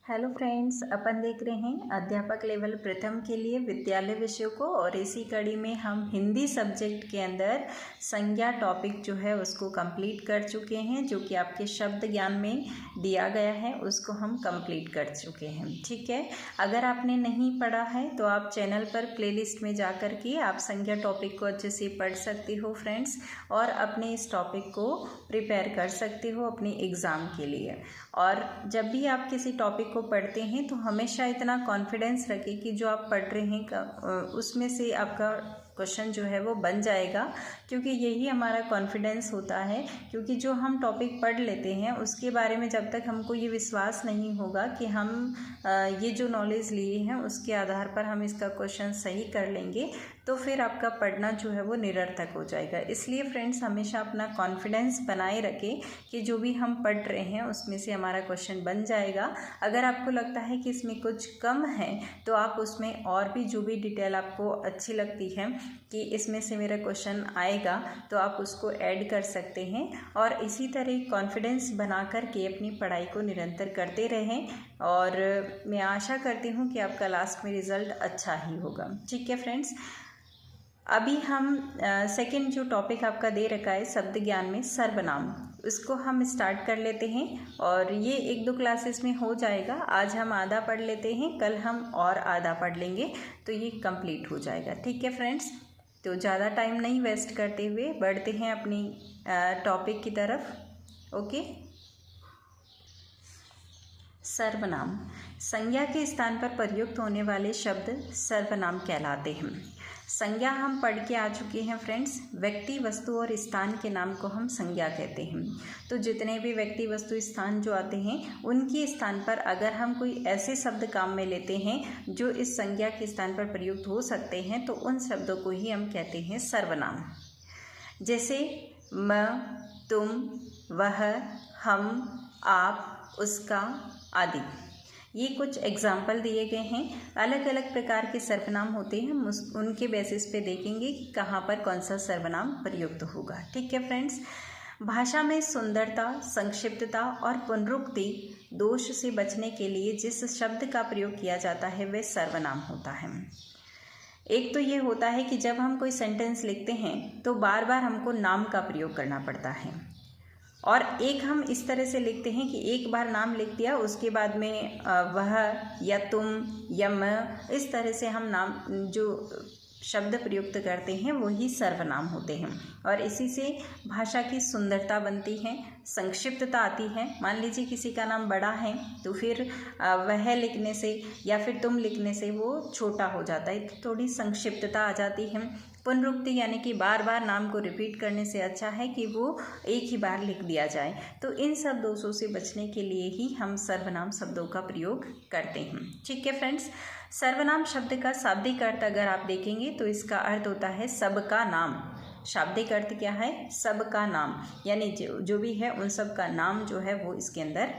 Hello friends, अपन देख रहे हैं अध्यापक लेवल प्रथम के लिए विद्यालय विषयों को। और इसी कड़ी में हम हिंदी सब्जेक्ट के अंदर संज्ञा टॉपिक जो है उसको कंप्लीट कर चुके हैं, जो कि आपके शब्द ज्ञान में दिया गया है उसको हम कंप्लीट कर चुके हैं। ठीक है, अगर आपने नहीं पढ़ा है तो आप चैनल पर प्लेलिस्ट में जा कर के आप संज्ञा टॉपिक को अच्छे से पढ़ सकते हो फ्रेंड्स, और अपने इस टॉपिक को प्रिपेयर कर सकते हो अपने एग्ज़ाम के लिए। और जब भी आप किसी टॉपिक को पढ़ते हैं तो हमेशा इतना कॉन्फिडेंस रखें कि जो आप पढ़ रहे हैं उसमें से आपका क्वेश्चन जो है वो बन जाएगा, क्योंकि यही हमारा कॉन्फिडेंस होता है। क्योंकि जो हम टॉपिक पढ़ लेते हैं उसके बारे में जब तक हमको ये विश्वास नहीं होगा कि हम ये जो नॉलेज लिए हैं उसके आधार पर हम इसका क्वेश्चन सही कर लेंगे, तो फिर आपका पढ़ना जो है वो निरर्थक हो जाएगा। इसलिए फ्रेंड्स हमेशा अपना कॉन्फिडेंस बनाए रखें कि जो भी हम पढ़ रहे हैं उसमें से हमारा क्वेश्चन बन जाएगा। अगर आपको लगता है कि इसमें कुछ कम है तो आप उसमें और भी जो भी डिटेल आपको अच्छी लगती है कि इसमें से मेरा क्वेश्चन आएगा तो आप उसको ऐड कर सकते हैं। और इसी तरह कॉन्फिडेंस बना कर के अपनी पढ़ाई को निरंतर करते रहें, और मैं आशा करती हूँ कि आपका लास्ट में रिज़ल्ट अच्छा ही होगा। ठीक है फ्रेंड्स, अभी हम सेकंड जो टॉपिक आपका दे रखा है शब्द ज्ञान में सर्वनाम, उसको हम स्टार्ट कर लेते हैं। और ये 1-2 क्लासेस में हो जाएगा। आज हम आधा पढ़ लेते हैं, कल हम और आधा पढ़ लेंगे तो ये कंप्लीट हो जाएगा। ठीक है फ्रेंड्स, तो ज़्यादा टाइम नहीं वेस्ट करते हुए बढ़ते हैं अपनी टॉपिक की तरफ। ओके, सर्वनाम संज्ञा के स्थान पर प्रयुक्त होने वाले शब्द सर्वनाम कहलाते हैं। संज्ञा हम पढ़ के आ चुके हैं फ्रेंड्स। व्यक्ति, वस्तु और स्थान के नाम को हम संज्ञा कहते हैं। तो जितने भी व्यक्ति, वस्तु, स्थान जो आते हैं उनके स्थान पर अगर हम कोई ऐसे शब्द काम में लेते हैं जो इस संज्ञा के स्थान पर प्रयुक्त हो सकते हैं तो उन शब्दों को ही हम कहते हैं सर्वनाम। जैसे मैं, तुम, वह, हम, आप, उसका आदि, ये कुछ एग्जाम्पल दिए गए हैं। अलग अलग प्रकार के सर्वनाम होते हैं, हम उनके बेसिस पे देखेंगे कि कहाँ पर कौन सा सर्वनाम प्रयुक्त होगा। ठीक है फ्रेंड्स, भाषा में सुंदरता, संक्षिप्तता और पुनरुक्ति दोष से बचने के लिए जिस शब्द का प्रयोग किया जाता है वह सर्वनाम होता है। एक तो ये होता है कि जब हम कोई सेंटेंस लिखते हैं तो बार बार हमको नाम का प्रयोग करना पड़ता है, और एक हम इस तरह से लिखते हैं कि एक बार नाम लिख दिया उसके बाद में वह या तुम या मैं, इस तरह से हम नाम जो शब्द प्रयुक्त करते हैं वही सर्वनाम होते हैं। और इसी से भाषा की सुंदरता बनती है, संक्षिप्तता आती है। मान लीजिए किसी का नाम बड़ा है तो फिर वह लिखने से या फिर तुम लिखने से वो छोटा हो जाता है, तो थोड़ी संक्षिप्तता आ जाती है। पुनरुक्ति यानी कि बार बार नाम को रिपीट करने से अच्छा है कि वो एक ही बार लिख दिया जाए। तो इन सब दोषों से बचने के लिए ही हम सर्वनाम शब्दों का प्रयोग करते हैं। ठीक है फ्रेंड्स, सर्वनाम शब्द का शाब्दिक अर्थ अगर आप देखेंगे तो इसका अर्थ होता है सबका नाम। शाब्दिक अर्थ क्या है? सबका नाम, यानी जो भी है उन सब का नाम जो है वो इसके अंदर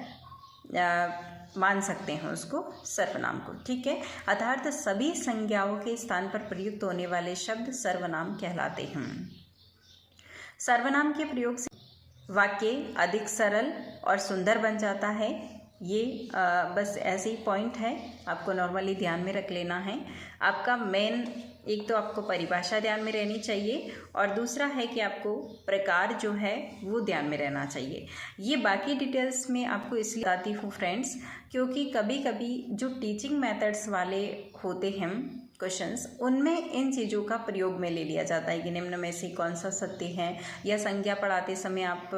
मान सकते हैं उसको, सर्वनाम को। ठीक है, अर्थात सभी संज्ञाओं के स्थान पर प्रयुक्त होने वाले शब्द सर्वनाम कहलाते हैं। सर्वनाम के प्रयोग से वाक्य अधिक सरल और सुंदर बन जाता है। ये बस ऐसे ही पॉइंट है, आपको नॉर्मली ध्यान में रख लेना है। आपका मेन एक तो आपको परिभाषा ध्यान में रहनी चाहिए, और दूसरा है कि आपको प्रकार जो है वो ध्यान में रहना चाहिए। ये बाकी डिटेल्स में आपको इसलिए बताती हूँ फ्रेंड्स, क्योंकि कभी कभी जो टीचिंग मेथड्स वाले होते हैं क्वेश्चंस, उनमें इन चीज़ों का प्रयोग में ले लिया जाता है कि निम्न में से कौन सा सत्य है, या संज्ञा पढ़ाते समय आप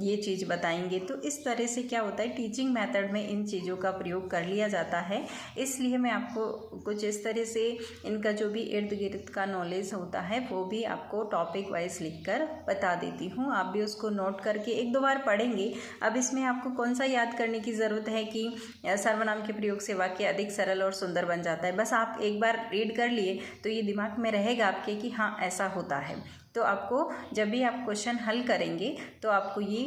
ये चीज़ बताएंगे। तो इस तरह से क्या होता है, टीचिंग मेथड में इन चीज़ों का प्रयोग कर लिया जाता है। इसलिए मैं आपको कुछ इस तरह से इनका जो भी इर्द गिर्द का नॉलेज होता है वो भी आपको टॉपिक वाइज लिख कर बता देती हूँ। आप भी उसको नोट करके 1-2 बार पढ़ेंगे। अब इसमें आपको कौन सा याद करने की ज़रूरत है कि सर्वनाम के प्रयोग से वाक्य अधिक सरल और सुंदर बन जाता है। बस आप एक बार रीड कर लिए तो ये दिमाग में रहेगा आपके कि हाँ ऐसा होता है। तो आपको जब भी आप क्वेश्चन हल करेंगे तो आपको ये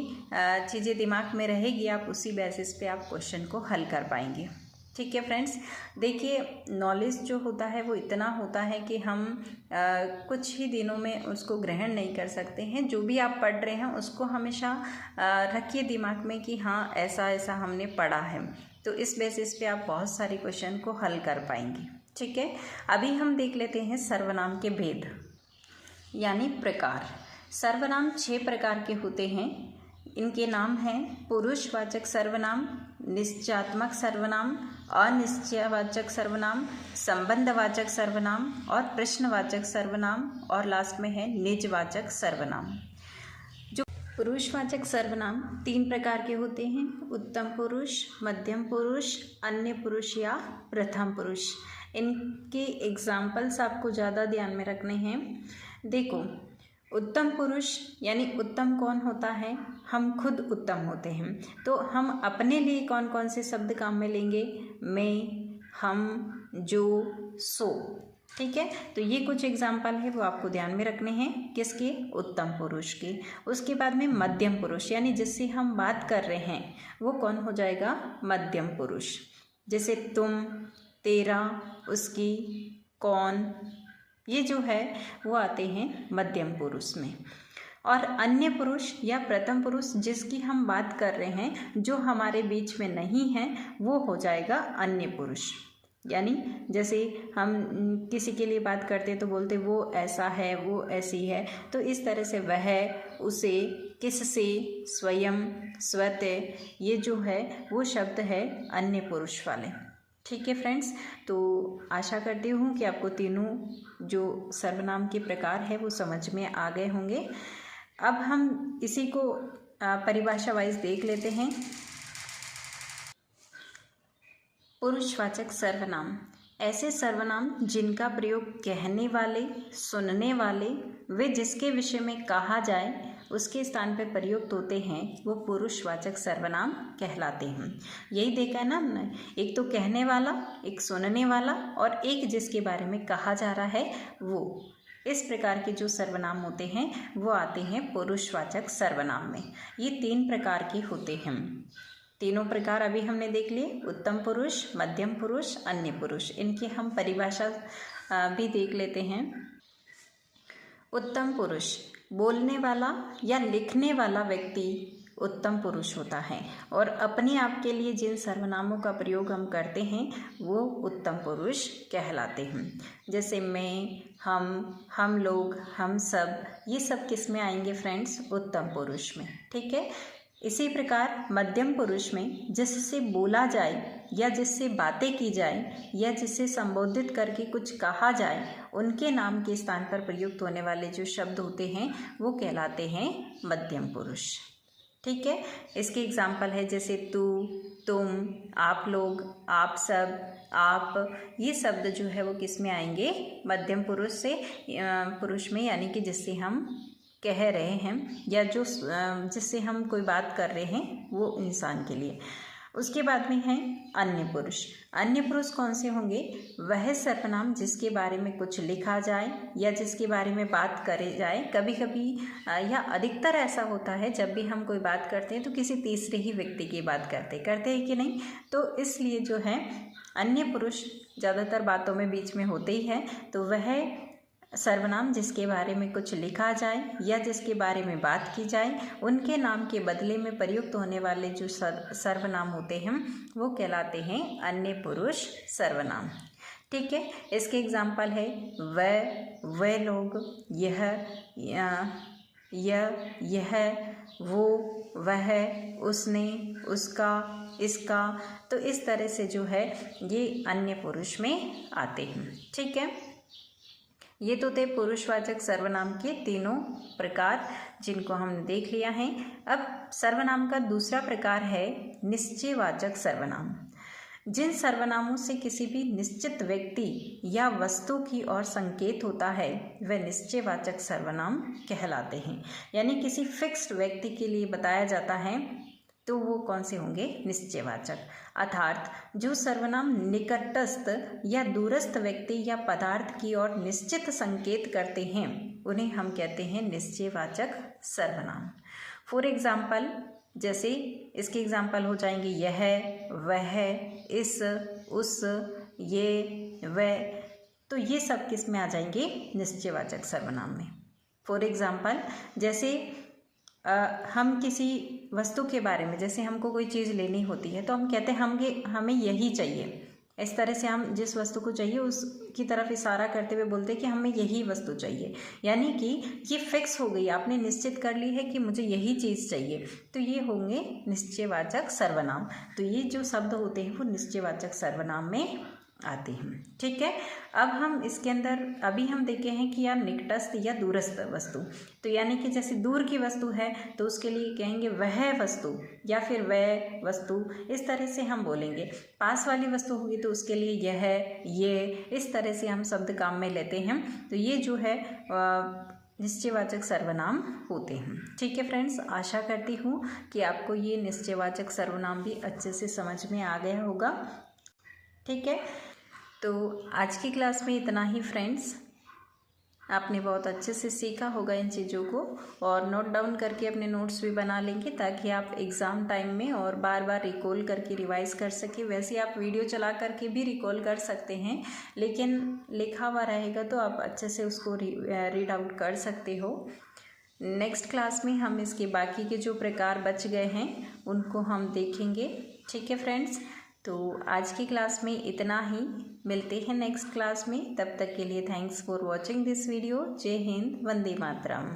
चीज़ें दिमाग में रहेगी, आप उसी बेसिस पे आप क्वेश्चन को हल कर पाएंगे। ठीक है फ्रेंड्स, देखिए नॉलेज जो होता है वो इतना होता है कि हम कुछ ही दिनों में उसको ग्रहण नहीं कर सकते हैं। जो भी आप पढ़ रहे हैं उसको हमेशा रखिए दिमाग में कि हाँ ऐसा ऐसा हमने पढ़ा है। तो इस बेसिस पे आप बहुत सारे क्वेश्चन को हल कर पाएंगे। ठीक है, अभी हम देख लेते हैं सर्वनाम के भेद यानी प्रकार। सर्वनाम 6 प्रकार के होते हैं। इनके नाम हैं पुरुषवाचक सर्वनाम, निश्चयात्मक सर्वनाम, अनिश्चयवाचक सर्वनाम, संबंधवाचक सर्वनाम और प्रश्नवाचक सर्वनाम, और लास्ट में है निजवाचक सर्वनाम। जो पुरुषवाचक सर्वनाम 3 प्रकार के होते हैं, उत्तम पुरुष, मध्यम पुरुष, अन्य पुरुष या प्रथम पुरुष। इनके एग्जाम्पल्स आपको ज़्यादा ध्यान में रखने हैं। देखो, उत्तम पुरुष यानी उत्तम कौन होता है? हम खुद उत्तम होते हैं। तो हम अपने लिए कौन कौन से शब्द काम में लेंगे? मैं, हम, जो, सो। ठीक है, तो ये कुछ एग्जाम्पल है वो आपको ध्यान में रखने हैं। किसके? उत्तम पुरुष के। उसके बाद में मध्यम पुरुष यानी जिससे हम बात कर रहे हैं वो कौन हो जाएगा? मध्यम पुरुष। जैसे तुम, तेरा, उसकी, कौन, ये जो है वो आते हैं मध्यम पुरुष में। और अन्य पुरुष या प्रथम पुरुष जिसकी हम बात कर रहे हैं, जो हमारे बीच में नहीं है, वो हो जाएगा अन्य पुरुष। यानी जैसे हम किसी के लिए बात करते तो बोलते वो ऐसा है, वो ऐसी है। तो इस तरह से वह, उसे, किससे, स्वयं, स्वतः, ये जो है वो शब्द है अन्य पुरुष वाले। ठीक है फ्रेंड्स, तो आशा करती हूँ कि आपको तीनों जो सर्वनाम के प्रकार है वो समझ में आ गए होंगे। अब हम इसी को परिभाषा वाइज देख लेते हैं। पुरुषवाचक सर्वनाम ऐसे सर्वनाम जिनका प्रयोग कहने वाले, सुनने वाले, वे जिसके विषय में कहा जाए उसके स्थान पर प्रयुक्त होते हैं, वो पुरुषवाचक सर्वनाम कहलाते हैं। यही देखा है ना हमने, एक तो कहने वाला, एक सुनने वाला और एक जिसके बारे में कहा जा रहा है वो। इस प्रकार के जो सर्वनाम होते हैं वो आते हैं पुरुषवाचक सर्वनाम में। ये 3 प्रकार के होते हैं। तीनों प्रकार अभी हमने देख लिए, उत्तम पुरुष, मध्यम पुरुष, अन्य पुरुष। इनकी हम परिभाषा भी देख लेते हैं। उत्तम पुरुष बोलने वाला या लिखने वाला व्यक्ति उत्तम पुरुष होता है, और अपने आप के लिए जिन सर्वनामों का प्रयोग हम करते हैं वो उत्तम पुरुष कहलाते हैं। जैसे मैं, हम लोग, हम सब, ये सब किस में आएंगे फ्रेंड्स? उत्तम पुरुष में। ठीक है, इसी प्रकार मध्यम पुरुष में जिससे बोला जाए या जिससे बातें की जाए या जिससे संबोधित करके कुछ कहा जाए, उनके नाम के स्थान पर प्रयुक्त होने वाले जो शब्द होते हैं वो कहलाते हैं मध्यम पुरुष। ठीक है, इसके एग्जाम्पल है जैसे तू, तुम, आप लोग, आप सब, आप, ये शब्द जो है वो किस में आएंगे? मध्यम पुरुष से पुरुष में, यानी कि जिससे हम कह रहे हैं या जो जिससे हम कोई बात कर रहे हैं वो इंसान के लिए। उसके बाद में है अन्य पुरुष। अन्य पुरुष कौन से होंगे? वह सर्वनाम जिसके बारे में कुछ लिखा जाए या जिसके बारे में बात करे जाए। कभी कभी या अधिकतर ऐसा होता है जब भी हम कोई बात करते हैं तो किसी तीसरे ही व्यक्ति की बात करते हैं कि नहीं, तो इसलिए जो है अन्य पुरुष ज़्यादातर बातों में बीच में होते ही है। तो वह सर्वनाम जिसके बारे में कुछ लिखा जाए या जिसके बारे में बात की जाए, उनके नाम के बदले में प्रयुक्त होने वाले जो सर्वनाम होते हैं वो कहलाते हैं अन्य पुरुष सर्वनाम। ठीक है, इसके एग्जाम्पल है वह लोग, यह, वो, वह, उसने, उसका, इसका। तो इस तरह से जो है ये अन्य पुरुष में आते हैं। ठीक है, ये तो थे पुरुषवाचक सर्वनाम के तीनों प्रकार जिनको हमने देख लिया है। अब सर्वनाम का दूसरा प्रकार है निश्चयवाचक सर्वनाम। जिन सर्वनामों से किसी भी निश्चित व्यक्ति या वस्तु की ओर संकेत होता है वह निश्चयवाचक सर्वनाम कहलाते हैं। यानी किसी फिक्स्ड व्यक्ति के लिए बताया जाता है तो वो कौन से होंगे? निश्चयवाचक। अर्थात जो सर्वनाम निकटस्थ या दूरस्थ व्यक्ति या पदार्थ की ओर निश्चित संकेत करते हैं उन्हें हम कहते हैं निश्चयवाचक सर्वनाम। फॉर एग्जाम्पल, जैसे इसके एग्जाम्पल हो जाएंगे यह, वह, इस, उस, ये, वह। तो ये सब किस में आ जाएंगे? निश्चयवाचक सर्वनाम में। फॉर एग्जाम्पल, जैसे हम किसी वस्तु के बारे में, जैसे हमको कोई चीज़ लेनी होती है तो हम कहते हैं हमें यही चाहिए। इस तरह से हम जिस वस्तु को चाहिए उसकी तरफ इशारा करते हुए बोलते हैं कि हमें यही वस्तु चाहिए, यानी कि ये फिक्स हो गई, आपने निश्चित कर ली है कि मुझे यही चीज़ चाहिए, तो ये होंगे निश्चयवाचक सर्वनाम। तो ये जो शब्द होते हैं वो निश्चयवाचक सर्वनाम में आते हैं। ठीक है, अब हम इसके अंदर अभी हम देखे हैं कि यार निकटस्थ या दूरस्थ वस्तु, तो यानी कि जैसे दूर की वस्तु है तो उसके लिए कहेंगे वह वस्तु या फिर वह वस्तु, इस तरह से हम बोलेंगे। पास वाली वस्तु होगी तो उसके लिए यह, ये, इस तरह से हम शब्द काम में लेते हैं। तो ये जो है निश्चयवाचक सर्वनाम होते हैं। ठीक है फ्रेंड्स, आशा करती हूँ कि आपको ये निश्चयवाचक सर्वनाम भी अच्छे से समझ में आ गया होगा। ठीक है, तो आज की क्लास में इतना ही फ्रेंड्स। आपने बहुत अच्छे से सीखा होगा इन चीज़ों को, और नोट डाउन करके अपने नोट्स भी बना लेंगे ताकि आप एग्ज़ाम टाइम में और बार बार रिकॉल करके रिवाइज़ कर सकें। वैसे आप वीडियो चला करके भी रिकॉल कर सकते हैं, लेकिन लिखा हुआ रहेगा तो आप अच्छे से उसको रीड आउट कर सकते हो। नेक्स्ट क्लास में हम इसके बाकी के जो प्रकार बच गए हैं उनको हम देखेंगे। ठीक है फ्रेंड्स, तो आज की क्लास में इतना ही। मिलते हैं नेक्स्ट क्लास में, तब तक के लिए thanks for watching this video. जय हिंद, वंदे मातरम।